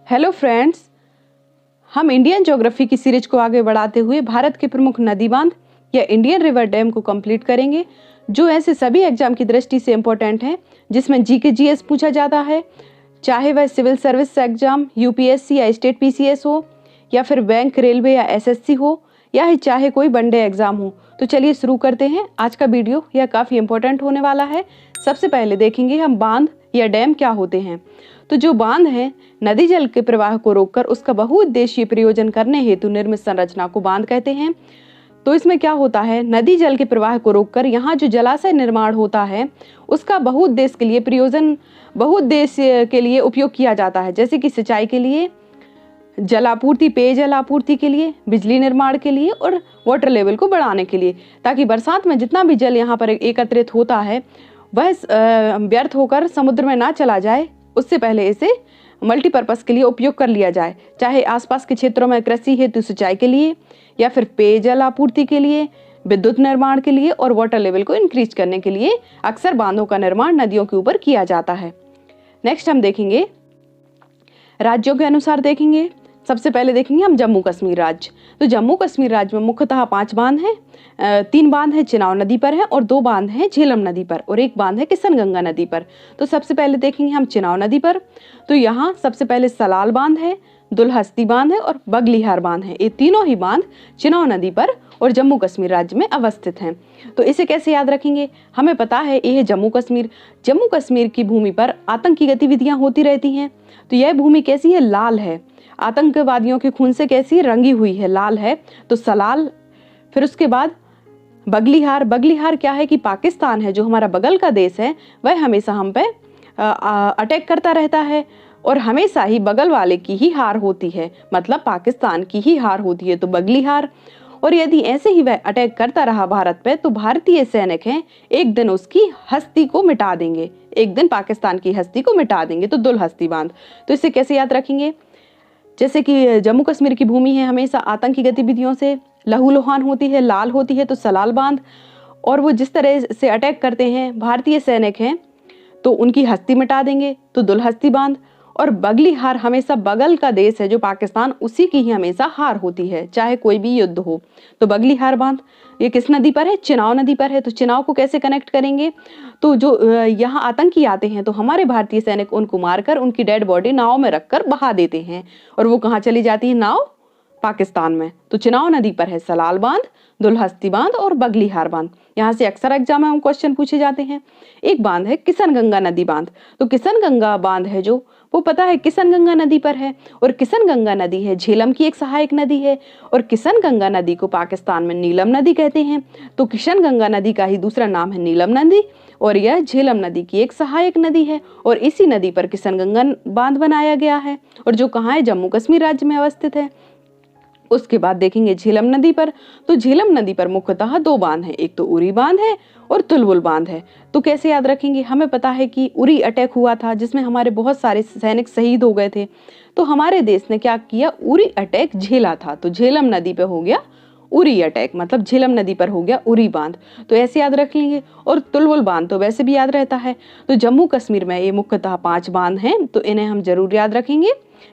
Hello friends, हम Indian geography की series को आगे बढ़ाते हुए भारत के प्रमुख नदी बांध या इंडियन रिवर डैम को कंप्लीट करेंगे, जो ऐसे सभी एग्जाम की दृष्टि से इम्पोर्टेंट हैं, जिसमें जीके जीएस पूछा जाता है, चाहे वह सिविल सर्विस एग्जाम यूपीएससी या स्टेट पीसीएस हो, या फिर बैंक, रेलवे या एसएससी हो, या चाहे कोई वनडे एग्जाम हो। तो चलिए शुरू करते हैं। आज का वीडियो यह काफ़ी इंपॉर्टेंट होने वाला है। सबसे पहले देखेंगे हम बांध या डैम क्या होते हैं। तो जो बांध है, नदी जल के प्रवाह को रोककर उसका बहुउद्देशीय प्रयोजन करने हेतु निर्मित संरचना को बांध कहते हैं। तो इसमें क्या होता है, नदी जल के प्रवाह को रोककर यहाँ जो जलाशय निर्माण होता है उसका बहुउद्देश्य के लिए प्रयोजन, बहुउद्देश्य के लिए उपयोग किया जाता है, जैसे कि सिंचाई के लिए, जलापूर्ति, पेयजल आपूर्ति के लिए, बिजली निर्माण के लिए और वाटर लेवल को बढ़ाने के लिए, ताकि बरसात में जितना भी जल यहाँ पर एकत्रित होता है वह व्यर्थ होकर समुद्र में ना चला जाए। उससे पहले इसे मल्टीपर्पज़ के लिए उपयोग कर लिया जाए, चाहे आसपास के क्षेत्रों में कृषि हेतु सिंचाई के लिए, या फिर पेयजल आपूर्ति के लिए, विद्युत निर्माण के लिए और वाटर लेवल को इंक्रीज करने के लिए अक्सर बांधों का निर्माण नदियों के ऊपर किया जाता है। नेक्स्ट हम देखेंगे राज्यों के अनुसार देखेंगे। सबसे पहले देखेंगे हम जम्मू कश्मीर राज्य। तो जम्मू कश्मीर राज्य में मुख्यतः 5 बांध हैं। 3 बांध हैं चिनाव नदी पर है और 2 बांध हैं झेलम नदी पर और 1 बांध है किशनगंगा नदी पर। तो सबसे पहले देखेंगे हम चिनाव नदी पर। तो यहाँ सबसे पहले सलाल बांध है, दुलहस्ती बांध है और बगलिहार बांध है। ये तीनों ही बांध चिनाव नदी पर और जम्मू कश्मीर राज्य में अवस्थित हैं। तो इसे कैसे याद रखेंगे, हमें पता है ये है जम्मू कश्मीर। जम्मू कश्मीर की भूमि पर आतंकी गतिविधियां होती रहती हैं। तो यह भूमि कैसी है, लाल है, आतंकवादियों के खून से कैसी रंगी हुई है, लाल है, तो सलाल। फिर उसके बाद बगलिहार। बगलिहार क्या है कि पाकिस्तान है, जो हमारा बगल का देश है, वह हमेशा हम पे अटैक करता रहता है और हमेशा ही बगल वाले की ही हार होती है, मतलब पाकिस्तान की ही हार होती है, तो बगलिहार। और यदि ऐसे ही वह अटैक करता रहा भारत पे, तो भारतीय सैनिक हैं एक दिन उसकी हस्ती को मिटा देंगे, एक दिन पाकिस्तान की हस्ती को मिटा देंगे। तो दुलहस्ती बांध। तो इसे कैसे याद रखेंगे, जैसे कि जम्मू कश्मीर की भूमि है हमेशा आतंकी गतिविधियों से लहूलुहान होती है, लाल होती है, तो सलाल बांध। और वो जिस तरह से अटैक करते हैं भारतीय सैनिक हैं तो उनकी हस्ती मिटा देंगे, तो दुलहस्ती बांध। और बगलिहार हमेशा बगल का देश है जो पाकिस्तान, उसी की ही हमेशा हार होती है चाहे कोई भी युद्ध हो, तो बगलिहार बांध। ये किस नदी पर है, चिनाव नदी पर है। तो चिनाव को कैसे कनेक्ट करेंगे, तो जो यहाँ आतंकी आते हैं तो हमारे भारतीय सैनिक उनको मारकर उनकी डेड बॉडी नाव में रखकर बहा देते हैं और वो कहाँ चली जाती है, नाव पाकिस्तान में। तो चिनाव नदी पर है सलाल बांध, दुलहस्ती बांध और बगलिहार बांध। यहाँ से अक्सर एग्जाम में क्वेश्चन पूछे जाते हैं। एक बांध है किशनगंगा नदी बांध। तो किशनगंगा बांध है जो, वो पता है किशनगंगा नदी पर है और किशनगंगा नदी है झेलम की एक सहायक नदी है और किशनगंगा नदी को पाकिस्तान में नीलम नदी कहते हैं। तो किशनगंगा नदी का ही दूसरा नाम है नीलम नदी और यह झेलम नदी की एक सहायक नदी है और इसी नदी पर किशनगंगा बांध बनाया गया है और जो कहाँ है, जम्मू कश्मीर राज्य में अवस्थित है। उसके बाद देखेंगे झेलम नदी पर। तो झेलम नदी पर मुख्यतः 2 बांध हैं, एक तो उरी बांध है और तुलबुल बांध है। तो कैसे याद रखेंगे, हमें पता है कि उरी अटैक हुआ था जिसमें हमारे बहुत सारे सैनिक शहीद हो गए थे, तो हमारे देश ने क्या किया, उरी अटैक झेला था। तो झेलम नदी पे हो गया उरी अटैक, मतलब झेलम नदी पर हो गया उरी बांध, तो ऐसे याद रख लेंगे। और तुलबुल बांध तो वैसे भी याद रहता है। तो जम्मू कश्मीर में ये मुख्यतः 5 बांध हैं, तो इन्हें हम जरूर याद रखेंगे।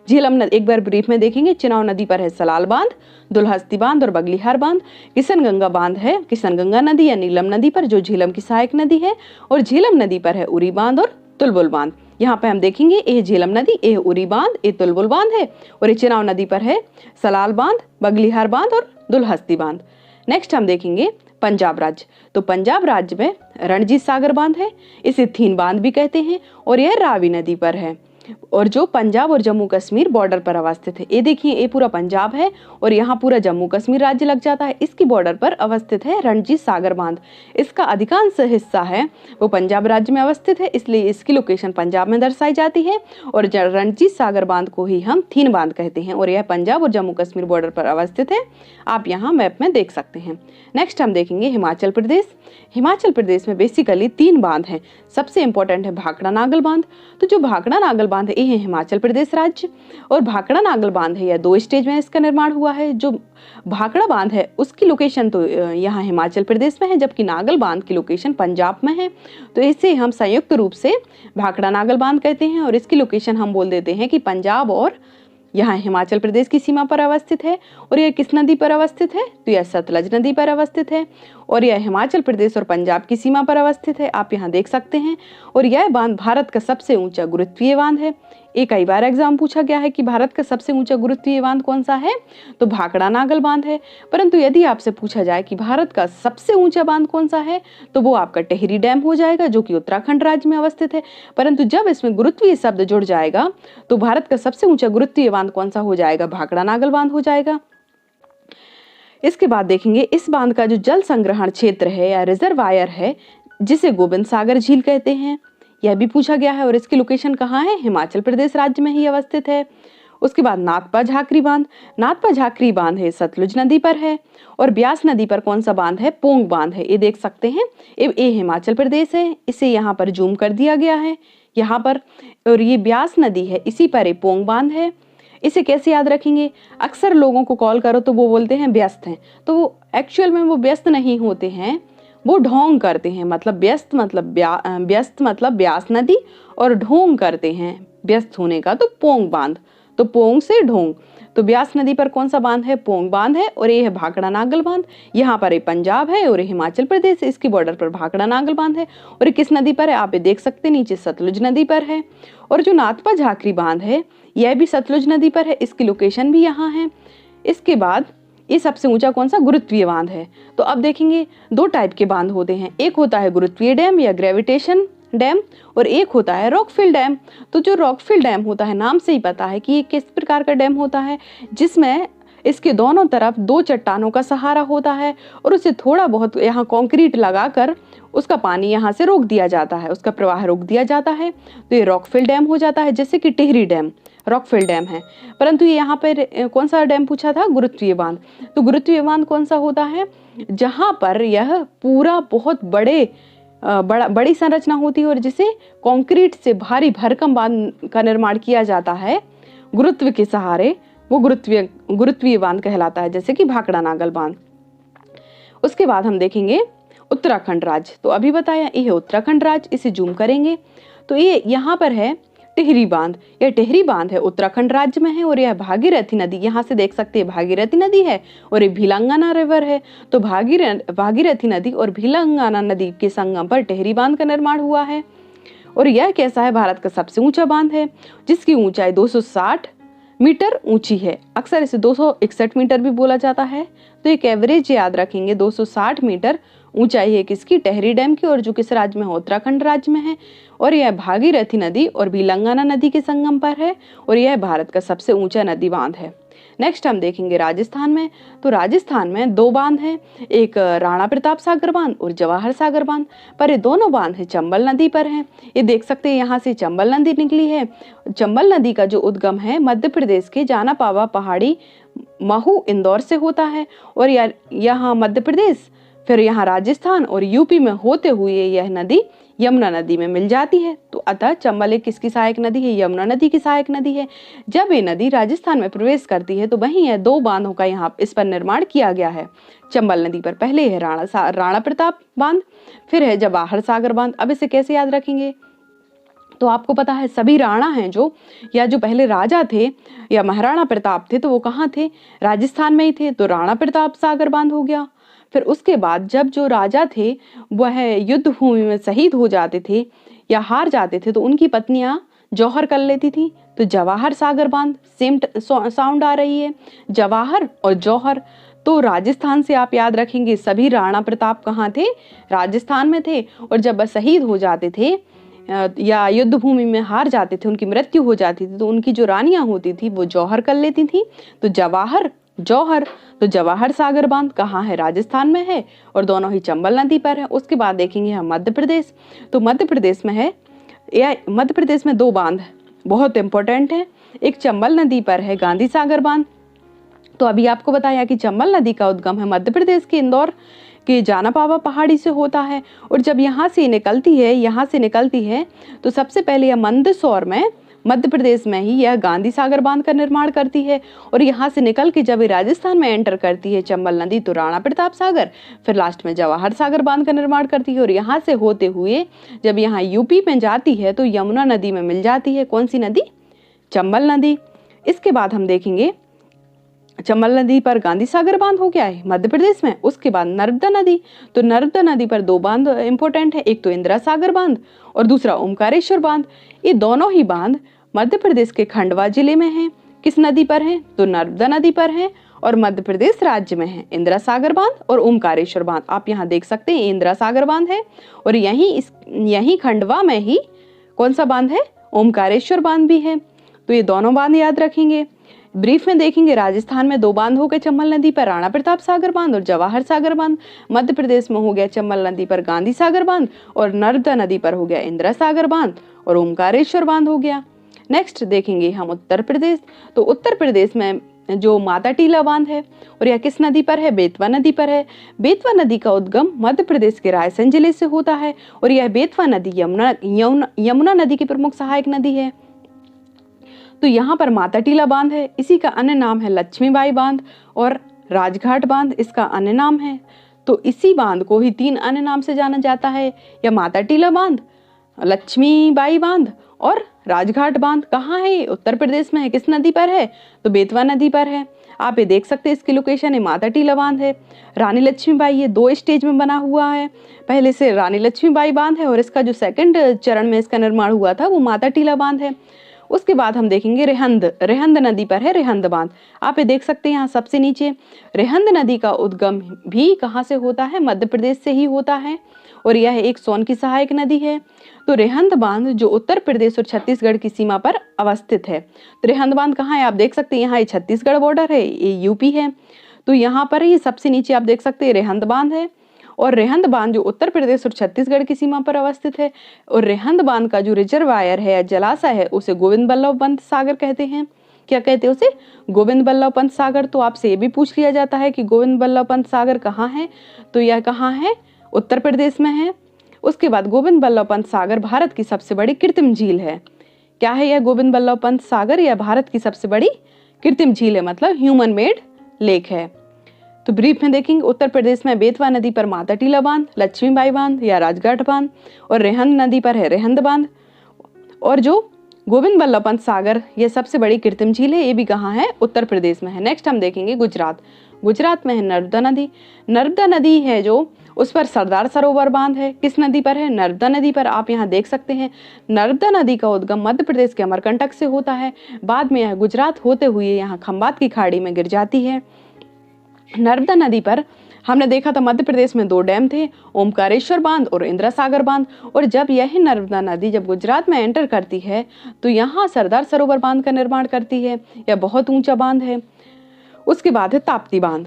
झेलम नदी एक बार ब्रीफ में देखेंगे, चिनाव नदी पर है सलाल बांध, दुलहस्ती बांध और बगलिहार बांध। किशनगंगा बांध है किशनगंगा नदी या नीलम नदी पर, जो झेलम की सहायक नदी है, और झेलम नदी पर है उरी बांध और तुलबुल बांध। यहाँ पे हम देखेंगे ये झेलम नदी, ये उरी बांध, ये तुलबुल बांध है और ये चिनाव नदी पर है सलाल बांध, बगलिहार बांध और दुलहस्ती बांध। नेक्स्ट हम देखेंगे पंजाब राज्य। तो पंजाब राज्य में रणजीत सागर बांध है, इसे थीन बांध भी कहते हैं और यह रावी नदी पर है और जो पंजाब और जम्मू कश्मीर बॉर्डर पर अवस्थित है। ये देखिए, ये पूरा पंजाब है और यहाँ पूरा जम्मू कश्मीर राज्य लग जाता है। इसकी बॉर्डर पर अवस्थित है रणजीत सागर बांध। इसका अधिकांश हिस्सा है वो पंजाब राज्य में अवस्थित है, इसलिए इसकी लोकेशन पंजाब में दर्शाई जाती है और रणजीत सागर बांध को ही हम थीन बांध कहते हैं और यह पंजाब और जम्मू कश्मीर बॉर्डर पर अवस्थित है। आप यहाँ मैप में देख सकते हैं। नेक्स्ट हम देखेंगे हिमाचल प्रदेश। हिमाचल प्रदेश में बेसिकली 3 बांध हैं। सबसे इंपॉर्टेंट है भाखड़ा नागल बांध। तो जो भाखड़ा नागल बांध है, ये है हिमाचल प्रदेश राज्य। और भाखड़ा नागल बांध है, यह 2 स्टेज में इसका निर्माण हुआ है। जो भाखड़ा बांध है उसकी लोकेशन तो यहाँ हिमाचल प्रदेश में है, जबकि नागल बांध की लोकेशन पंजाब में है। तो इसे हम संयुक्त रूप से भाखड़ा नागल बांध कहते हैं और इसकी लोकेशन हम बोल देते हैं कि पंजाब और यहाँ हिमाचल प्रदेश की सीमा पर अवस्थित है। और यह किस नदी पर अवस्थित है? तो यह सतलज नदी पर अवस्थित है और यह हिमाचल प्रदेश और पंजाब की सीमा पर अवस्थित है, आप यहाँ देख सकते हैं। और यह बांध भारत का सबसे ऊंचा गुरुत्वीय बांध है। एक कई बार एग्जाम पूछा गया है कि भारत का सबसे ऊंचा गुरुत्वीय बांध कौन सा है, तो भाखड़ा नागल बांध है। परंतु यदि आपसे पूछा जाए कि भारत का सबसे ऊंचा बांध कौन सा है, तो वो आपका टिहरी डैम हो जाएगा, जो कि उत्तराखंड राज्य में अवस्थित है। परंतु जब इसमें गुरुत्वीय शब्द जुड़ जाएगा तो भारत का सबसे ऊंचा गुरुत्वीय बांध कौन सा हो जाएगा? भाखड़ा नागल बांध हो जाएगा। इसके बाद देखेंगे इस बांध का जो जल संग्रहण क्षेत्र है या रिजर्वायर है, जिसे गोविंद सागर झील कहते हैं, यह भी पूछा गया है। और इसकी लोकेशन कहाँ है? हिमाचल प्रदेश राज्य में ही अवस्थित है। उसके बाद नाथपा झाकरी बांध, नाथपा झाकरी बांध है सतलुज नदी पर है। और ब्यास नदी पर कौन सा बांध है? पोंग बांध है, ये देख सकते हैं। ये हिमाचल प्रदेश है, इसे यहाँ पर जूम कर दिया गया है यहाँ पर। और ये ब्यास नदी है, इसी पर पोंग बांध है। इसे कैसे याद रखेंगे? अक्सर लोगों को कॉल करो तो वो बोलते हैं व्यस्त हैं, तो वो एक्चुअल में वो व्यस्त नहीं होते हैं, वो ढोंग करते हैं। मतलब व्यस्त मतलब ब्यास नदी और ढोंग करते हैं व्यस्त होने का, तो पोंग बांध। तो पोंग से ढोंग, तो ब्यास नदी पर कौन सा बांध है? पोंग बांध है। और ये है भाखड़ा नागल बांध, यहाँ पर ये पंजाब है और ये हिमाचल प्रदेश, इसकी बॉर्डर पर भाखड़ा नागल बांध है। और ये किस नदी पर है? आप ये देख सकते हैं, नीचे सतलुज नदी पर है। और जो नाथपा झाकरी बांध है यह भी सतलुज नदी पर है, इसकी लोकेशन भी यहाँ है। इसके बाद ये सबसे ऊंचा कौन सा? गुरुत्वीय बांध है। तो अब देखेंगे 2 टाइप के बांध होते हैं, एक होता है गुरुत्वीय डैम या ग्रेविटेशन डैम और एक होता है रॉकफिल डैम। तो जो रॉकफिल डैम होता है, नाम से ही पता है कि ये किस प्रकार का डैम होता है, जिसमें इसके दोनों तरफ 2 चट्टानों का सहारा होता है और उसे थोड़ा बहुत यहाँ कंक्रीट लगाकर उसका पानी यहाँ से रोक दिया जाता है, उसका प्रवाह रोक दिया जाता है। तो ये रॉकफिल डैम हो जाता है, जैसे कि टिहरी डैम रॉकफिल डैम है। परंतु ये यहाँ पर कौन सा डैम पूछा था? गुरुत्वीय बांध। तो गुरुत्वीय बांध कौन सा होता है? जहाँ पर यह पूरा बहुत बड़ी संरचना होती है और जिसे कंक्रीट से भारी भरकम बांध का निर्माण किया जाता है गुरुत्व के सहारे, वो गुरुत्वीय बांध कहलाता है, जैसे कि भाखड़ा नागल बांध। उसके बाद हम देखेंगे उत्तराखंड राज्य। तो अभी बताया ये है उत्तराखंड राज्य, इसे जूम करेंगे तो ये यहाँ पर है टिहरी बांध। यह टिहरी बांध है, उत्तराखंड राज्य में है। और यह भागीरथी नदी, यहाँ से देख सकते हैं भागीरथी नदी है और ये भीलंगाना रिवर है। तो भागीरथी नदी और भीलंगाना नदी के संगम पर टिहरी बांध का निर्माण हुआ है। और यह कैसा है? भारत का सबसे ऊंचा बांध है, जिसकी ऊंचाई 260 मीटर ऊंची है। अक्सर इसे 261 मीटर भी बोला जाता है। तो एक एवरेज याद रखेंगे, 260 मीटर ऊंचाई है किसकी? टिहरी डैम की, और जो किस राज्य में है? उत्तराखंड राज्य में है। और यह भागीरथी नदी और भीलंगाना नदी के संगम पर है और यह भारत का सबसे ऊंचा नदी बांध है। नेक्स्ट हम देखेंगे राजस्थान में। तो राजस्थान में 2 बांध हैं, एक राणा प्रताप सागर बांध और जवाहर सागर बांध। पर ये दोनों बांध है चंबल नदी पर हैं। ये देख सकते हैं, यहाँ से चंबल नदी निकली है। चंबल नदी का जो उद्गम है मध्य प्रदेश के जानापावा पहाड़ी महू इंदौर से होता है और यहाँ मध्य प्रदेश, फिर यहाँ राजस्थान और यूपी में होते हुए यह नदी यमुना नदी में मिल जाती है। तो अतः चंबल एक किसकी सहायक नदी है? यमुना नदी की सहायक नदी है। जब ये नदी राजस्थान में प्रवेश करती है तो वहीं यह 2 बांधों का यहाँ इस पर निर्माण किया गया है चंबल नदी पर। पहले है राणा प्रताप बांध, फिर है जवाहर सागर बांध। अब इसे कैसे याद रखेंगे? तो आपको पता है सभी राणा हैं जो पहले राजा थे या महाराणा प्रताप थे, तो वो कहाँ थे? राजस्थान में ही थे। तो राणा प्रताप सागर बांध हो गया। फिर उसके बाद जब जो राजा थे वह युद्ध भूमि में शहीद हो जाते थे या हार जाते थे, तो उनकी पत्नियां जौहर कर लेती थी। तो जवाहर सागर बांध, सेम साउंड आ रही है, जवाहर और जौहर। तो राजस्थान से आप याद रखेंगे सभी राणा प्रताप कहाँ थे? राजस्थान में थे। और जब वह शहीद हो जाते थे या युद्ध भूमि में हार जाते थे, उनकी मृत्यु हो जाती थी, तो उनकी जो रानियां होती थी वो जौहर कर लेती थी। तो जवाहर जौहर। तो जवाहर सागर बांध कहाँ है? राजस्थान में है और दोनों ही चंबल नदी पर है। उसके बाद देखेंगे हम मध्य प्रदेश। तो मध्य प्रदेश में है, मध्य प्रदेश में 2 बांध बहुत इंपॉर्टेंट है। एक चंबल नदी पर है गांधी सागर बांध। तो अभी आपको बताया कि चंबल नदी का उद्गम है मध्य प्रदेश के इंदौर के जानापावा पहाड़ी से होता है। और जब यहाँ से निकलती है तो सबसे पहले यह मंदसौर में मध्य प्रदेश में ही यह गांधी सागर बांध का निर्माण करती है और यहाँ से निकल के जब ये राजस्थान में एंटर करती है चंबल नदी तो राणा प्रताप सागर, फिर लास्ट में जवाहर सागर बांध का निर्माण करती है और यहाँ से होते हुए जब यहाँ यूपी में जाती है तो यमुना नदी में मिल जाती है। कौन सी नदी? चंबल नदी। इसके बाद हम देखेंगे चंबल नदी पर गांधी सागर बांध हो गया है मध्य प्रदेश में। उसके बाद नर्मदा नदी, तो नर्मदा नदी पर दो बांध इंपॉर्टेंट है, एक तो इंदिरा सागर बांध और दूसरा ओमकारेश्वर बांध। ये दोनों ही बांध मध्य प्रदेश के खंडवा जिले में हैं। किस नदी पर है? तो नर्मदा नदी पर है और मध्य प्रदेश राज्य में है इंदिरा सागर बांध और ओमकारेश्वर बांध। आप यहाँ देख सकते हैं इंदिरा सागर बांध है और यही खंडवा में ही कौन सा बांध है? ओमकारेश्वर बांध भी है। तो ये दोनों बांध याद रखेंगे। ब्रीफ में देखेंगे राजस्थान में दो बांध हो गए चंबल नदी पर राणा प्रताप सागर बांध और जवाहर सागर बांध। मध्य प्रदेश में हो गया चंबल नदी पर गांधी सागर बांध और नर्मदा नदी पर हो गया इंदिरा सागर बांध और ओमकारेश्वर बांध हो गया। नेक्स्ट देखेंगे हम उत्तर प्रदेश। तो उत्तर प्रदेश में जो माता टीला बांध है और यह किस नदी पर है? बेतवा नदी पर है। बेतवा नदी का उद्गम मध्य प्रदेश के रायसेन जिले से होता है और यह बेतवा नदी यमुना नदी की प्रमुख सहायक नदी है। तो यहाँ पर माता टीला बांध है, इसी का अन्य नाम है लक्ष्मीबाई बांध और राजघाट बांध इसका अन्य नाम है। तो इसी बांध को ही तीन अन्य नाम से जाना जाता है, या माता टीला बांध, लक्ष्मीबाई बांध और राजघाट बांध। कहाँ है? उत्तर प्रदेश में है। किस नदी पर है? तो बेतवा नदी पर है। आप ये देख सकते हैं इसकी लोकेशन है माता टीला बांध है। रानी लक्ष्मीबाई ये दो स्टेज में बना हुआ है। पहले से रानी लक्ष्मीबाई बांध है और इसका जो सेकंड चरण में इसका निर्माण हुआ था वो माता टीला बांध है। उसके बाद हम देखेंगे रेहंद नदी पर है रेहंद बांध। आप ये देख सकते हैं यहाँ सबसे नीचे। रेहंद नदी का उद्गम भी कहाँ से होता है? मध्य प्रदेश से ही होता है और यह एक सोन की सहायक नदी है। तो रेहंद बांध जो उत्तर प्रदेश और छत्तीसगढ़ की सीमा पर अवस्थित है। तो रेहंद बांध कहाँ है? आप देख सकते हैं यहाँ ये छत्तीसगढ़ बॉर्डर है, ये यूपी है। तो यहाँ पर ही सबसे नीचे आप देख सकते हैं रेहंद बांध है और रेहंद बांध जो उत्तर प्रदेश और छत्तीसगढ़ की सीमा पर अवस्थित है। और रेहंद बांध का जो रिजर्वायर है या जलाशय है उसे गोविंद बल्लभ पंत सागर कहते हैं। क्या कहते हैं उसे? गोविंद बल्लभ पंत सागर। तो आपसे ये भी पूछ लिया जाता है कि गोविंद बल्लभ पंत सागर कहाँ है? तो यह कहाँ है? उत्तर प्रदेश में है। उसके बाद गोविंद बल्लभ पंत सागर भारत की सबसे बड़ी कृत्रिम झील है। क्या है यह गोविंद बल्लभ पंत सागर? यह भारत की सबसे बड़ी कृत्रिम झील है, मतलब ह्यूमन मेड लेक है। तो ब्रीफ में देखेंगे उत्तर प्रदेश में बेतवा नदी पर माता टीला बांध, लक्ष्मीबाई बांध या राजघाट बांध और रेहंद नदी पर है रेहंद बांध। और जो गोविंद बल्लभ पंत सागर ये सबसे बड़ी कृत्रिम झील है, ये भी कहाँ है? उत्तर प्रदेश में है। नेक्स्ट हम देखेंगे गुजरात। गुजरात में है नर्मदा नदी। नर्मदा नदी है जो उस पर सरदार सरोवर बांध है। किस नदी पर है? नर्मदा नदी पर। आप यहाँ देख सकते हैं नर्मदा नदी का उद्गम मध्य प्रदेश के अमरकंटक से होता है, बाद में यह गुजरात होते हुए यहाँ खंबात की खाड़ी में गिर जाती है। नर्मदा नदी पर हमने देखा था मध्य प्रदेश में दो डैम थे, ओमकारेश्वर बांध और इंदिरा सागर बांध। और जब यह नर्मदा नदी जब गुजरात में एंटर करती है तो यहाँ सरदार सरोवर बांध का निर्माण करती है। यह बहुत ऊंचा बांध है। उसके बाद है ताप्ती बांध,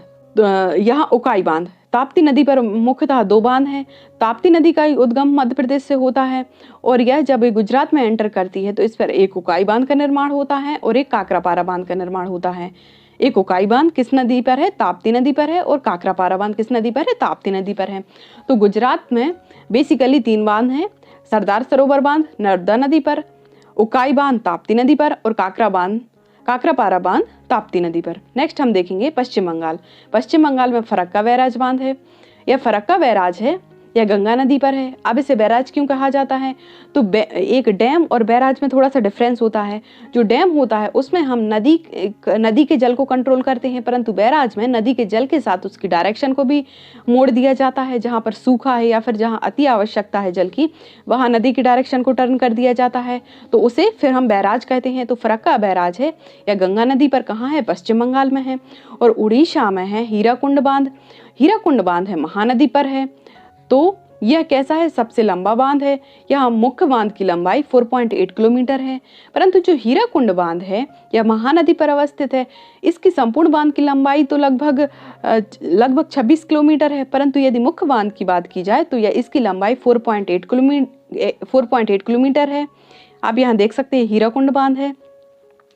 यहाँ उकाई बांध। ताप्ती नदी पर मुख्यतः दो बांध हैं। ताप्ती नदी का उद्गम मध्य प्रदेश से होता है और यह जब गुजरात में एंटर करती है तो इस पर एक उकाई बांध का निर्माण होता है और एक काकरापारा बांध का निर्माण होता है। एक उकाई बांध किस नदी पर है? ताप्ती नदी पर है। और काकरापारा बांध किस नदी पर है? ताप्ती नदी पर है। तो गुजरात में बेसिकली तीन बांध हैं, सरदार सरोवर बांध नर्मदा नदी पर, उकाई बांध ताप्ती नदी पर और काकरापारा बांध ताप्ती नदी पर। नेक्स्ट हम देखेंगे पश्चिम बंगाल। पश्चिम बंगाल में फरक्का बैराज बांध है। यह फरक्का बैराज है, यह गंगा नदी पर है। अब इसे बैराज क्यों कहा जाता है? तो एक डैम और बैराज में थोड़ा सा डिफरेंस होता है। जो डैम होता है उसमें हम नदी के जल को कंट्रोल करते हैं, परंतु बैराज में नदी के जल के साथ उसकी डायरेक्शन को भी मोड़ दिया जाता है। जहाँ पर सूखा है या फिर जहाँ अति आवश्यकता है जल की, वहाँ नदी की डायरेक्शन को टर्न कर दिया जाता है, तो उसे फिर हम बैराज कहते हैं। तो फरक्का बैराज है या गंगा नदी पर कहाँ है? पश्चिम बंगाल में है। और उड़ीसा में है हीराकुंड बांध। हीराकुंड बांध है महानदी पर है। तो यह कैसा है? सबसे लंबा बांध है। यहाँ मुख्य बांध की लंबाई 4.8 किलोमीटर है, परंतु जो हीराकुंड बांध है यह महानदी पर अवस्थित है। इसकी संपूर्ण बांध की लंबाई तो लगभग 26 किलोमीटर है, परंतु यदि मुख्य बांध की बात की जाए तो यह इसकी लंबाई 4.8 किलोमीटर है। आप यहाँ देख सकते हैं हीराकुंड बांध है,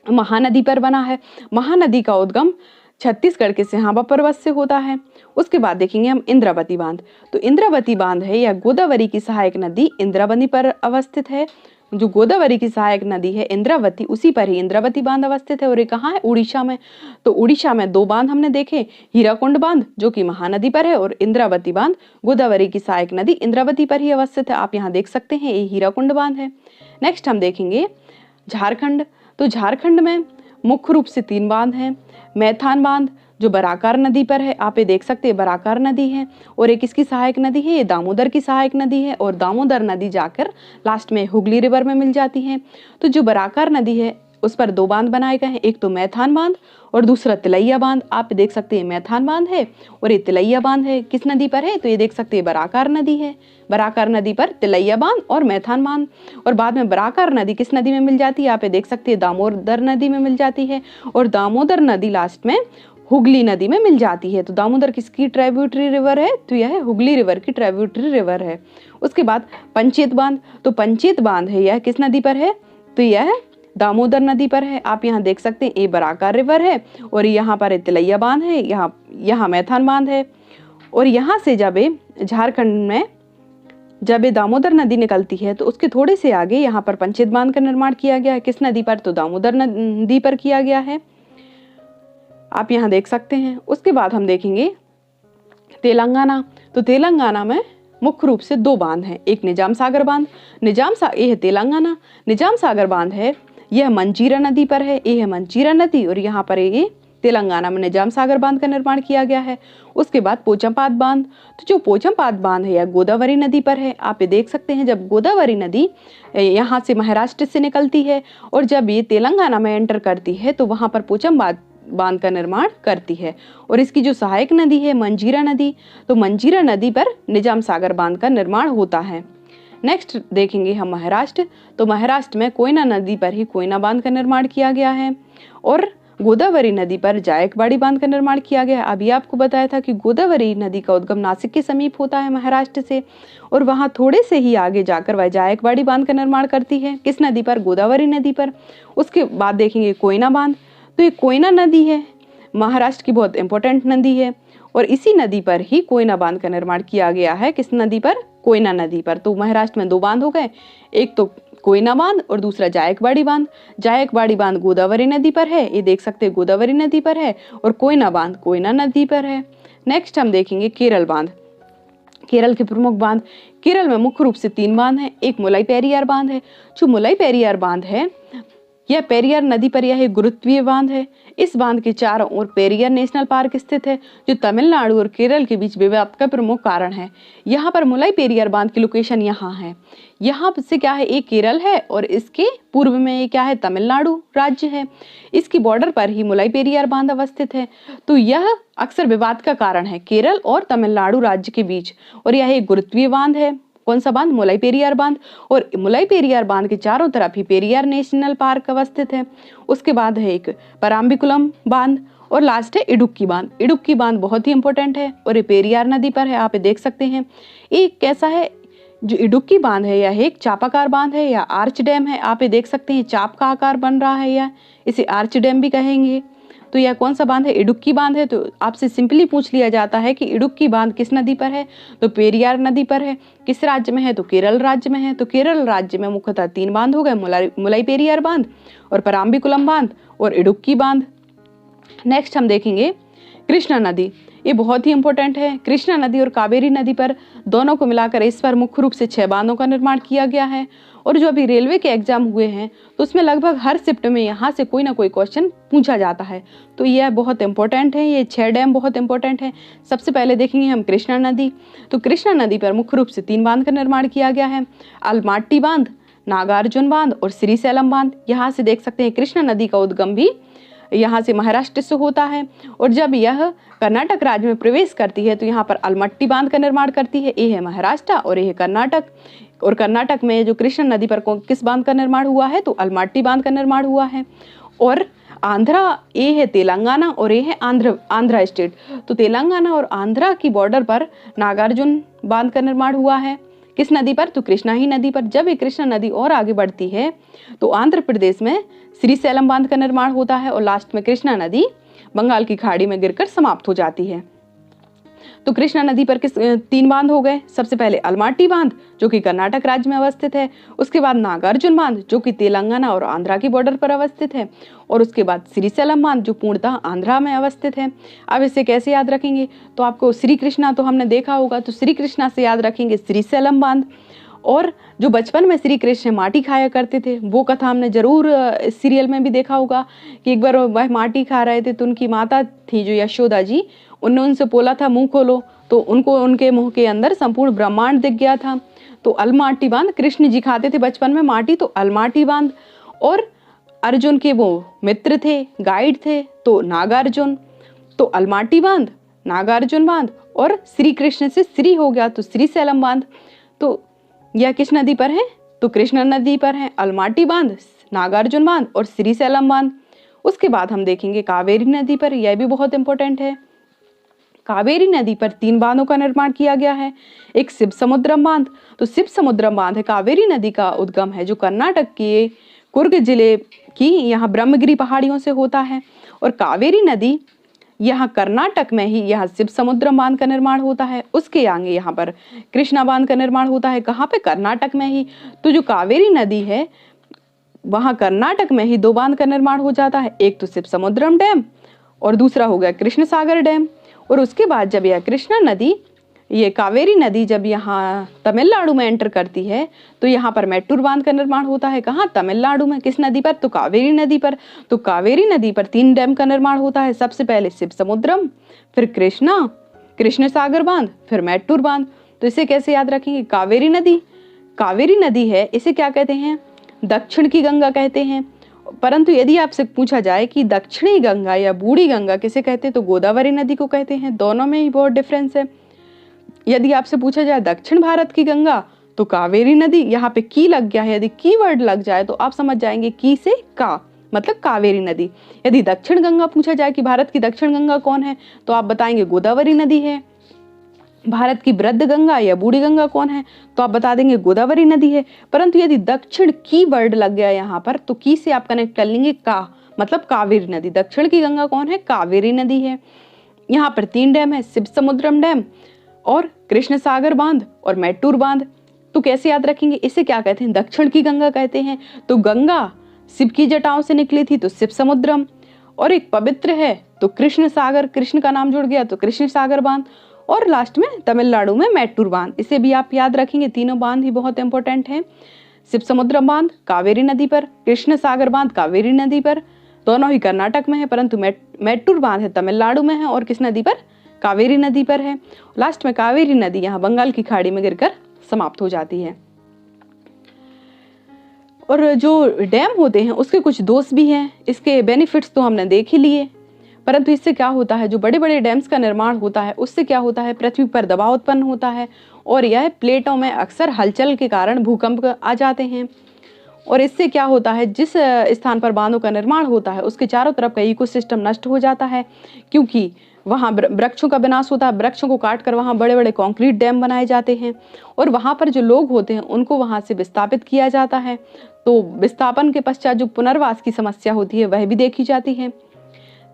महानदी पर बना है। महानदी का उद्गम छत्तीसगढ़ के सिहावा पर्वत से होता है। उसके बाद देखेंगे हम इंद्रावती बांध। तो इंद्रावती बांध है यह गोदावरी की सहायक नदी इंद्रावती पर अवस्थित है। जो गोदावरी की सहायक नदी है इंद्रावती, उसी पर ही इंद्रावती बांध अवस्थित है। और ये कहाँ है? उड़ीसा में। तो उड़ीसा में 2 बांध हमने देखे, हीराकुंड बांध जो कि महानदी पर है और इंद्रावती बांध गोदावरी की सहायक नदी इंद्रावती पर ही अवस्थित है। आप यहाँ देख सकते हैं ये हीराकुंड बांध है। नेक्स्ट हम देखेंगे झारखंड। तो झारखंड में मुख्य रूप से 3 बांध हैं। मैथान बांध जो बराकर नदी पर है, आप ये देख सकते हैं बराकर नदी है। और एक इसकी सहायक नदी है, ये दामोदर की सहायक नदी है। और दामोदर नदी जाकर लास्ट में हुगली रिवर में मिल जाती है। तो जो बराकर नदी है उस पर 2 बांध बनाए गए हैं, एक तो मैथान बांध और दूसरा तिलैया बांध। आप देख सकते हैं मैथान बांध है और ये तिलैया बांध है। किस नदी पर है? तो ये देख सकते हैं बराकर नदी है। बराकर नदी पर तिलैया बांध और मैथान बांध। और बाद में बराकर नदी किस नदी में मिल जाती है? आप ये देख सकते हैं दामोदर नदी में मिल जाती है। और दामोदर नदी लास्ट में हुगली नदी में मिल जाती है। तो दामोदर किसकी ट्राइब्यूटरी रिवर है? तो यह हुगली रिवर की ट्राइब्यूटरी रिवर है। उसके बाद पंचेत बांध। तो पंचेत बांध है यह किस नदी पर है? तो यह दामोदर नदी पर है। आप यहाँ देख सकते हैं ये बराकर रिवर है और यहाँ पर तिलैया बांध है, यहाँ मैथान बांध है। और यहाँ से जब झारखंड में जब दामोदर नदी निकलती है तो उसके थोड़े से आगे यहाँ पर पंचेत बांध का निर्माण किया गया है। किस नदी पर? तो दामोदर नदी पर किया गया है। आप यहाँ देख सकते हैं। उसके बाद हम देखेंगे तेलंगाना। तो तेलंगाना में मुख्य रूप से 2 बांध हैं, एक निजाम सागर बांध, ये है तेलंगाना। निजाम सागर बांध है यह मंजीरा नदी पर है, ये है मंजीरा नदी। और यहाँ पर ये तेलंगाना में निजाम सागर बांध का निर्माण किया गया है। उसके बाद पोचमपात बांध। तो जो पोचमपात बांध है यह गोदावरी नदी पर है। आप ये देख सकते हैं जब गोदावरी नदी यहाँ से महाराष्ट्र से निकलती है और जब ये तेलंगाना में एंटर करती है तो वहाँ पर पोचमपात बांध का निर्माण करती है। और इसकी जो सहायक नदी है मंजीरा नदी, तो मंजीरा नदी पर निजाम सागर बांध का निर्माण होता है। नेक्स्ट देखेंगे हम महाराष्ट्र। तो महाराष्ट्र में कोयना नदी पर ही कोयना बांध का निर्माण किया गया है और गोदावरी नदी पर जायकवाड़ी बांध का निर्माण किया गया है। अभी आपको बताया था कि गोदावरी नदी का उद्गम नासिक के समीप होता है महाराष्ट्र से और वहाँ थोड़े से ही आगे जाकर वह जायकवाड़ी बांध का निर्माण करती है। किस नदी पर? गोदावरी नदी पर। उसके बाद देखेंगे कोयना बांध। तो ये कोयना नदी है, महाराष्ट्र की बहुत इंपॉर्टेंट नदी है और इसी नदी पर ही कोयना बांध का निर्माण किया गया है। किस नदी पर? कोयना नदी पर। तो महाराष्ट्र में 2 बांध हो गए, एक तो कोयना बांध और दूसरा जायकवाड़ी बांध। जायकवाड़ी बांध गोदावरी नदी पर है, ये देख सकते हैं गोदावरी नदी पर है। और कोयना बांध कोयना नदी पर है। नेक्स्ट हम देखेंगे केरल बांध। केरल के प्रमुख बांध। केरल में मुख्य रूप से 3 बांध हैं, एक मुलाई पेरियार बांध है। जो मुलाई पेरियार बांध है यह पेरियार नदी पर यह गुरुत्वीय बांध है। इस बांध के चारों ओर पेरियार नेशनल पार्क स्थित है जो तमिलनाडु और केरल के बीच विवाद का प्रमुख कारण है। यहाँ पर मुलाई पेरियार बांध की लोकेशन यहाँ है। यहाँ से क्या है, एक केरल है और इसके पूर्व में ये क्या है, तमिलनाडु राज्य है। इसकी बॉर्डर पर ही मुलाई पेरियार बांध अवस्थित है। तो यह अक्सर विवाद का कारण है केरल और तमिलनाडु राज्य के बीच। और यह एक गुरुत्वीय बांध है। कौन सा बांध? मुलाई पेरियार बांध। और मुलाई पेरियार बांध के चारों तरफ ही पेरियार नेशनल पार्क अवस्थित है। उसके बाद है एक पराम्बिकुलम बांध और लास्ट है इडुक्की बांध। इडुक्की बांध बहुत ही इंपॉर्टेंट है और ये पेरियार नदी पर है। आप ये देख सकते हैं। एक कैसा है जो इडुक्की बांध है, यह एक चापाकार बांध है या आर्च डैम है। आप ये देख सकते हैं चाप का आकार बन रहा है, या इसे आर्च डैम भी कहेंगे। तो यह कौन सा बांध है? इडुक्की बांध है। तो आपसे सिंपली पूछ लिया जाता है कि इडुक्की बांध किस नदी पर है? तो पेरियार नदी पर है। किस राज्य में है? तो केरल राज्य में है। तो केरल राज्य में मुख्यतः 3 बांध हो गए, मुलाई पेरियार बांध और पराम्बिकुलम बांध और इडुक्की बांध। नेक्स्ट हम देखेंगे कृष्णा नदी। ये बहुत ही इंपॉर्टेंट है। कृष्णा नदी और कावेरी नदी पर दोनों को मिलाकर इस पर मुख्य रूप से 6 बांधों का निर्माण किया गया है। और जो अभी रेलवे के एग्जाम हुए हैं तो उसमें लगभग हर शिफ्ट में यहाँ से कोई ना कोई क्वेश्चन पूछा जाता है। तो यह बहुत इंपॉर्टेंट है, ये 6 डैम बहुत इंपॉर्टेंट है। सबसे पहले देखेंगे हम कृष्णा नदी। तो कृष्णा नदी पर मुख्य रूप से 3 बांध का निर्माण किया गया है, अलमाटी बांध, नागार्जुन बांध और श्रीशैलम बांध। यहाँ से देख सकते हैं कृष्णा नदी का उद्गम भी यहाँ से महाराष्ट्र से होता है और जब यह कर्नाटक राज्य में प्रवेश करती है तो यहाँ पर अलमट्टी बांध का निर्माण करती है। ये है महाराष्ट्र और ये है कर्नाटक। और कर्नाटक में जो कृष्णा नदी पर किस बांध का निर्माण हुआ है? तो अलमट्टी बांध का निर्माण हुआ है। और आंध्रा, ये है तेलंगाना और ये है आंध्रा स्टेट। तो तेलंगाना और आंध्रा की बॉर्डर पर नागार्जुन बांध का निर्माण हुआ है। किस नदी पर? तो कृष्णा ही नदी पर। जब ये कृष्णा नदी और आगे बढ़ती है तो आंध्र प्रदेश में श्रीशैलम बांध का निर्माण होता है और लास्ट में कृष्णा नदी बंगाल की खाड़ी में गिरकर समाप्त हो जाती है। तो कृष्णा नदी पर किस 3 बांध हो गए। सबसे पहले अलमाटी बांध जो कि कर्नाटक राज्य में अवस्थित है, उसके बाद नागार्जुन बांध जो कि तेलंगाना और आंध्रा की बॉर्डर पर अवस्थित है, और उसके बाद श्रीशैलम बांध जो पूर्णतः आंध्रा में अवस्थित है। अब इसे कैसे याद रखेंगे, तो आपको श्री कृष्णा तो हमने देखा होगा, तो श्री कृष्णा से याद रखेंगे श्रीशैलम बांध। और जो बचपन में श्री कृष्ण माटी खाया करते थे वो कथा हमने जरूर इस सीरियल में भी देखा होगा कि एक बार वह माटी खा रहे थे तो उनकी माता थी जो यशोदा जी, उनने उनसे बोला था मुंह खोलो, तो उनको उनके मुंह के अंदर संपूर्ण ब्रह्मांड दिख गया था। तो अलमाटी बांध, कृष्ण जी खाते थे बचपन में माटी, तो अलमाटी बांध। और अर्जुन के वो मित्र थे, गाइड थे, तो नागार्जुन। तो अलमाटी बांध, नागार्जुन बांध, और श्री कृष्ण से श्री हो गया तो श्रीशैलम बांध। तो यह किस नदी पर है, तो कृष्णा नदी पर है। अलमाटी बांध, नागार्जुन बांध और श्रीशैलम बांध। उसके बाद हम देखेंगे कावेरी नदी पर, यह भी बहुत इंपॉर्टेंट है। कावेरी नदी पर 3 बांधों का निर्माण किया गया है। एक शिव समुद्रम बांध, तो शिव समुद्रम बांध है कावेरी नदी का उद्गम है जो कर्नाटक के कुर्ग जिले की यहाँ ब्रह्मगिरी पहाड़ियों से होता है। और कावेरी नदी यहाँ कर्नाटक में ही यहाँ शिव समुद्रम बांध का निर्माण होता है। उसके आगे यहाँ पर कृष्णा बांध का निर्माण होता है, कहाँ पे, कर्नाटक में ही। तो जो कावेरी नदी है वहाँ कर्नाटक में ही 2 बांध का निर्माण हो जाता है, एक तो शिव समुद्रम डैम और दूसरा हो गया कृष्ण सागर डैम। और उसके बाद जब यह कृष्णा नदी, ये कावेरी नदी जब यहाँ तमिलनाडु में एंटर करती है तो यहाँ पर मैट्टूर बांध का निर्माण होता है, कहाँ, तमिलनाडु में। किस नदी पर, तो कावेरी नदी पर। तो कावेरी नदी पर 3 डैम का निर्माण होता है, सबसे पहले शिव समुद्रम, फिर कृष्णा, कृष्ण सागर बांध, फिर मैट्टूर बांध। तो इसे कैसे याद रखेंगे, कावेरी नदी, कावेरी नदी है, इसे क्या कहते हैं, दक्षिण की गंगा कहते हैं। परंतु यदि आपसे पूछा जाए कि दक्षिणी गंगा या बूढ़ी गंगा किसे कहते हैं, तो गोदावरी नदी को कहते हैं। दोनों में ही बहुत डिफरेंस है। यदि आपसे पूछा जाए दक्षिण भारत की गंगा, तो कावेरी नदी, यहाँ पे की लग गया है, यदि कीवर्ड लग जाए तो आप समझ जाएंगे की से का मतलब कावेरी नदी। यदि दक्षिण गंगा पूछा जाए कि भारत की दक्षिण गंगा कौन है, तो आप बताएंगे गोदावरी नदी है। भारत की वृद्ध गंगा या बूढ़ी गंगा कौन है, तो आप बता देंगे गोदावरी नदी है। परंतु यदि दक्षिण की वर्ड लग गया यहाँ पर, तो की से आप कनेक्ट कर लेंगे का मतलब कावेरी नदी। दक्षिण की गंगा कौन है, कावेरी नदी है। यहाँ पर 3 डैम है, शिव समुद्रम डैम और कृष्ण सागर बांध और मैट्टूर बांध। तो कैसे याद रखेंगे, इसे क्या कहते हैं, दक्षिण की गंगा कहते हैं। तो गंगा शिव की जटाओं से निकली थी तो शिव समुद्रम, और एक पवित्र है तो कृष्ण सागर, कृष्ण का नाम जुड़ गया तो कृष्ण सागर बांध, और लास्ट में तमिलनाडु में मैट्टूर बांध। इसे भी आप याद रखेंगे, तीनों बांध ही बहुत इंपॉर्टेंट हैं। शिव समुद्रम बांध कावेरी नदी पर, कृष्ण सागर बांध कावेरी नदी पर, दोनों ही कर्नाटक में है, परंतु मैट्टूर बांध है तमिलनाडु में है और किस नदी पर, कावेरी नदी पर है। लास्ट में कावेरी नदी यहाँ बंगाल की खाड़ी में गिरकर समाप्त हो जाती है। और जो डैम होते हैं उसके कुछ दोष भी हैं, इसके बेनिफिट्स तो हमने देख ही लिए। परंतु इससे क्या होता है, जो बड़े बड़े डैम्स का निर्माण होता है उससे क्या होता है, पृथ्वी पर दबाव उत्पन्न होता है और यह प्लेटों में अक्सर हलचल के कारण भूकंप आ जाते हैं। और इससे क्या होता है, जिस स्थान पर बांधों का निर्माण होता है उसके चारों तरफ का इकोसिस्टम नष्ट हो जाता है, क्योंकि वहाँ वृक्षों का विनाश होता है। वृक्षों को काट कर वहाँ बड़े बड़े कंक्रीट डैम बनाए जाते हैं और वहाँ पर जो लोग होते हैं उनको वहाँ से विस्थापित किया जाता है। तो विस्थापन के पश्चात जो पुनर्वास की समस्या होती है वह भी देखी जाती है।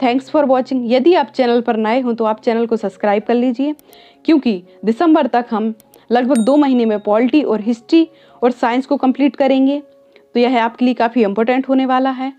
Thanks for watching. यदि आप चैनल पर नए हो तो आप चैनल को सब्सक्राइब कर लीजिए, क्योंकि दिसंबर तक हम लगभग 2 महीने में पॉलिटी और हिस्ट्री और साइंस को कंप्लीट करेंगे। तो यह आपके लिए काफ़ी इम्पोर्टेंट होने वाला है।